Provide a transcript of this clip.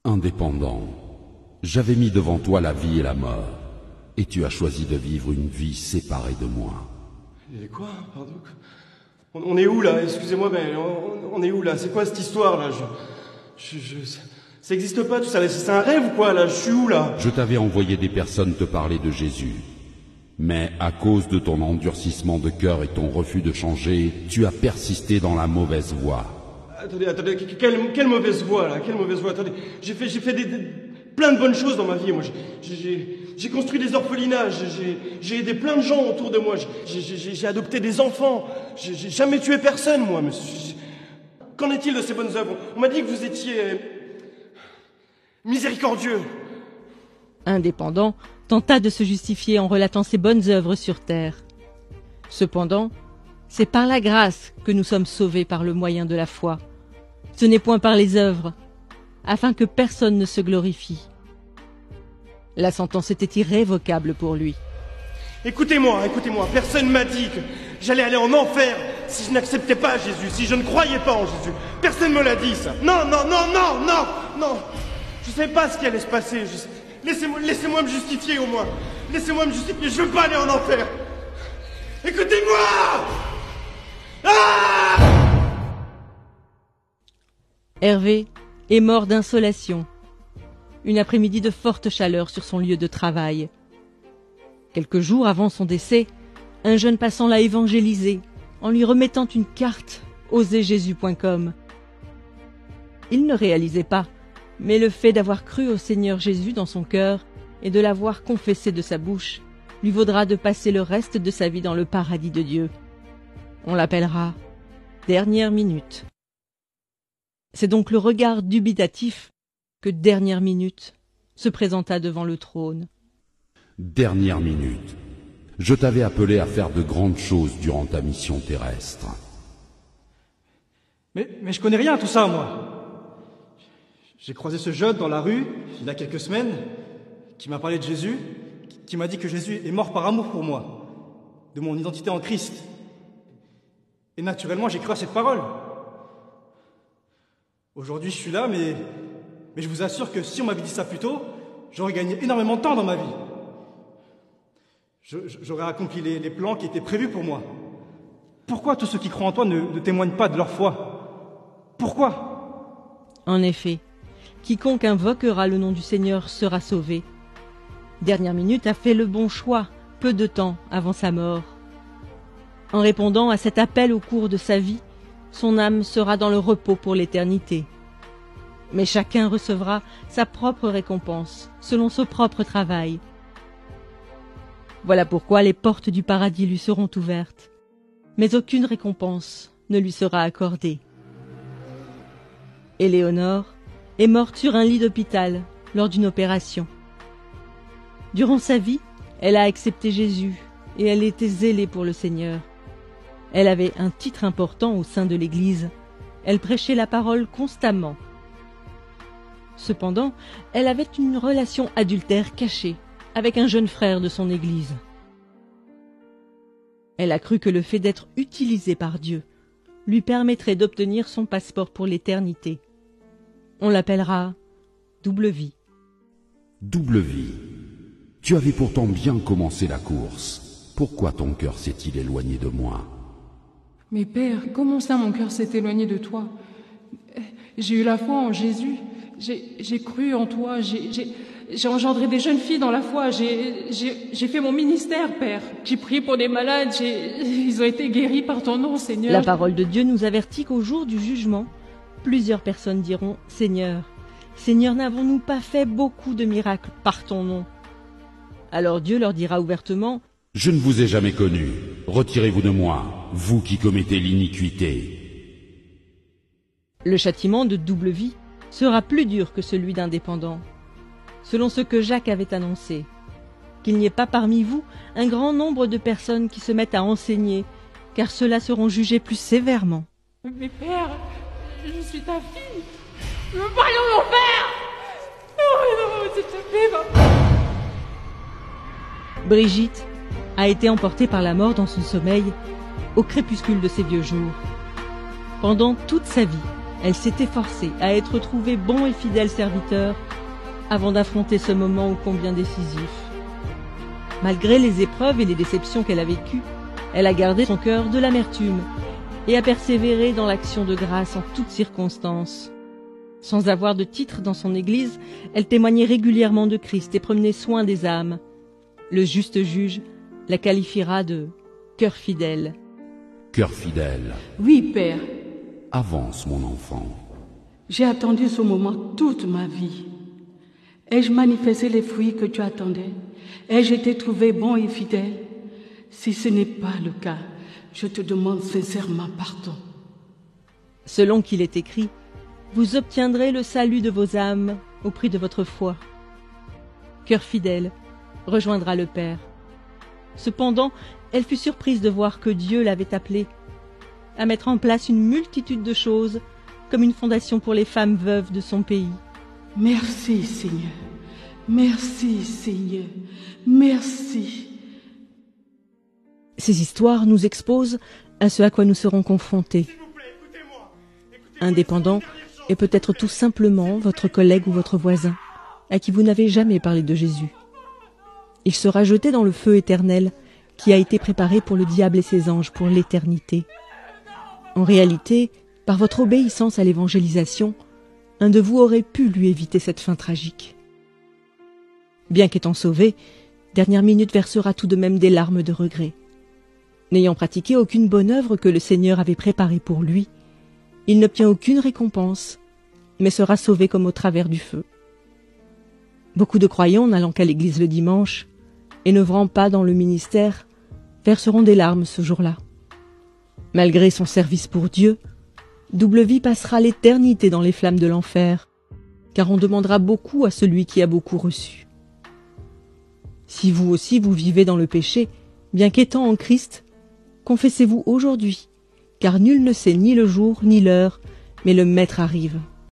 Indépendant, j'avais mis devant toi la vie et la mort, et tu as choisi de vivre une vie séparée de moi. Et quoi? Pardon? On est où là? Excusez-moi, mais on est où là? C'est quoi cette histoire là? Ça existe pas tout ça, c'est un rêve ou quoi là? Je suis où là? Je t'avais envoyé des personnes te parler de Jésus, mais à cause de ton endurcissement de cœur et ton refus de changer, tu as persisté dans la mauvaise voie. Attendez, quelle mauvaise voie là? Quelle mauvaise voie? Attendez, j'ai fait plein de bonnes choses dans ma vie. Moi, j'ai construit des orphelinats, j'ai aidé plein de gens autour de moi, j'ai adopté des enfants, j'ai jamais tué personne, moi. Mais qu'en est-il de ces bonnes œuvres? On m'a dit que vous étiez miséricordieux. Indépendant tenta de se justifier en relatant ses bonnes œuvres sur terre. Cependant, c'est par la grâce que nous sommes sauvés par le moyen de la foi. Ce n'est point par les œuvres, afin que personne ne se glorifie. La sentence était irrévocable pour lui. Écoutez-moi, personne m'a dit que j'allais aller en enfer si je n'acceptais pas Jésus, si je ne croyais pas en Jésus. Personne me l'a dit, ça. Non. Je ne sais pas ce qui allait se passer. Laissez-moi me justifier au moins. Laissez-moi me justifier, je veux pas aller en enfer. Écoutez-moi! Ah! Hervé est mort d'insolation. Une après-midi de forte chaleur sur son lieu de travail. Quelques jours avant son décès, un jeune passant l'a évangélisé en lui remettant une carte oserjésus.com. Il ne réalisait pas, mais le fait d'avoir cru au Seigneur Jésus dans son cœur et de l'avoir confessé de sa bouche lui vaudra de passer le reste de sa vie dans le paradis de Dieu. On l'appellera Dernière Minute. C'est donc le regard dubitatif que Dernière Minute se présenta devant le trône. Dernière minute. Je t'avais appelé à faire de grandes choses durant ta mission terrestre. Mais je connais rien à tout ça, moi. J'ai croisé ce jeune dans la rue, il y a quelques semaines, qui m'a parlé de Jésus, qui m'a dit que Jésus est mort par amour pour moi, de mon identité en Christ. Et naturellement, j'ai cru à cette parole. Aujourd'hui, je suis là, mais je vous assure que si on m'avait dit ça plus tôt, j'aurais gagné énormément de temps dans ma vie. J'aurais accompli les plans qui étaient prévus pour moi. Pourquoi tous ceux qui croient en toi ne témoignent pas de leur foi? Pourquoi? En effet, quiconque invoquera le nom du Seigneur sera sauvé. Dernière Minute a fait le bon choix, peu de temps avant sa mort. En répondant à cet appel au cours de sa vie, son âme sera dans le repos pour l'éternité. Mais chacun recevra sa propre récompense, selon son propre travail. Voilà pourquoi les portes du paradis lui seront ouvertes, mais aucune récompense ne lui sera accordée. Éléonore est morte sur un lit d'hôpital lors d'une opération. Durant sa vie, elle a accepté Jésus et elle était zélée pour le Seigneur. Elle avait un titre important au sein de l'Église. Elle prêchait la parole constamment. Cependant, elle avait une relation adultère cachée avec un jeune frère de son Église. Elle a cru que le fait d'être utilisée par Dieu lui permettrait d'obtenir son passeport pour l'éternité. On l'appellera Double Vie. Double vie. Tu avais pourtant bien commencé la course. Pourquoi ton cœur s'est-il éloigné de moi? Mais Père, comment ça mon cœur s'est éloigné de toi? J'ai eu la foi en Jésus, j'ai cru en toi, j'ai engendré des jeunes filles dans la foi, j'ai fait mon ministère, Père. J'ai prié pour des malades, ils ont été guéris par ton nom, Seigneur. La parole de Dieu nous avertit qu'au jour du jugement, plusieurs personnes diront « Seigneur, Seigneur, n'avons-nous pas fait beaucoup de miracles par ton nom ?» Alors Dieu leur dira ouvertement « Je ne vous ai jamais connu. Retirez-vous de moi, vous qui commettez l'iniquité. » Le châtiment de double vie sera plus dur que celui d'indépendant, selon ce que Jacques avait annoncé. Qu'il n'y ait pas parmi vous un grand nombre de personnes qui se mettent à enseigner, car ceux-là seront jugés plus sévèrement. Mais Père, je suis ta fille. Je veux pas aller en enfer. Non, s'il te plaît, va. Brigitte a été emportée par la mort dans son sommeil au crépuscule de ses vieux jours. Pendant toute sa vie, elle s'est efforcée à être trouvée bon et fidèle serviteur avant d'affronter ce moment ô combien décisif. Malgré les épreuves et les déceptions qu'elle a vécues, elle a gardé son cœur de l'amertume et a persévéré dans l'action de grâce en toutes circonstances. Sans avoir de titre dans son église, elle témoignait régulièrement de Christ et prenait soin des âmes. Le juste juge la qualifiera de « cœur fidèle ». Cœur fidèle, Oui, Père, avance mon enfant. j'ai attendu ce moment toute ma vie. Ai-je manifesté les fruits que tu attendais? Ai-je été trouvé bon et fidèle? Si ce n'est pas le cas, je te demande sincèrement pardon. Selon qu'il est écrit, vous obtiendrez le salut de vos âmes au prix de votre foi. Cœur fidèle rejoindra le Père. Cependant, elle fut surprise de voir que Dieu l'avait appelée à mettre en place une multitude de choses comme une fondation pour les femmes veuves de son pays. Merci, Seigneur. Merci, Seigneur. Merci. Ces histoires nous exposent à ce à quoi nous serons confrontés. Indépendant est peut-être tout simplement votre collègue ou votre voisin, à qui vous n'avez jamais parlé de Jésus. Il sera jeté dans le feu éternel qui a été préparé pour le diable et ses anges pour l'éternité. En réalité, par votre obéissance à l'évangélisation, un de vous aurait pu lui éviter cette fin tragique. Bien qu'étant sauvé, Dernière Minute versera tout de même des larmes de regret. N'ayant pratiqué aucune bonne œuvre que le Seigneur avait préparée pour lui, il n'obtient aucune récompense, mais sera sauvé comme au travers du feu. Beaucoup de croyants n'allant qu'à l'église le dimanche et n'œuvrant pas dans le ministère verseront des larmes ce jour-là. Malgré son service pour Dieu, Double Vie passera l'éternité dans les flammes de l'enfer, car on demandera beaucoup à celui qui a beaucoup reçu. Si vous aussi vous vivez dans le péché, bien qu'étant en Christ, confessez-vous aujourd'hui, car nul ne sait ni le jour ni l'heure, mais le Maître arrive.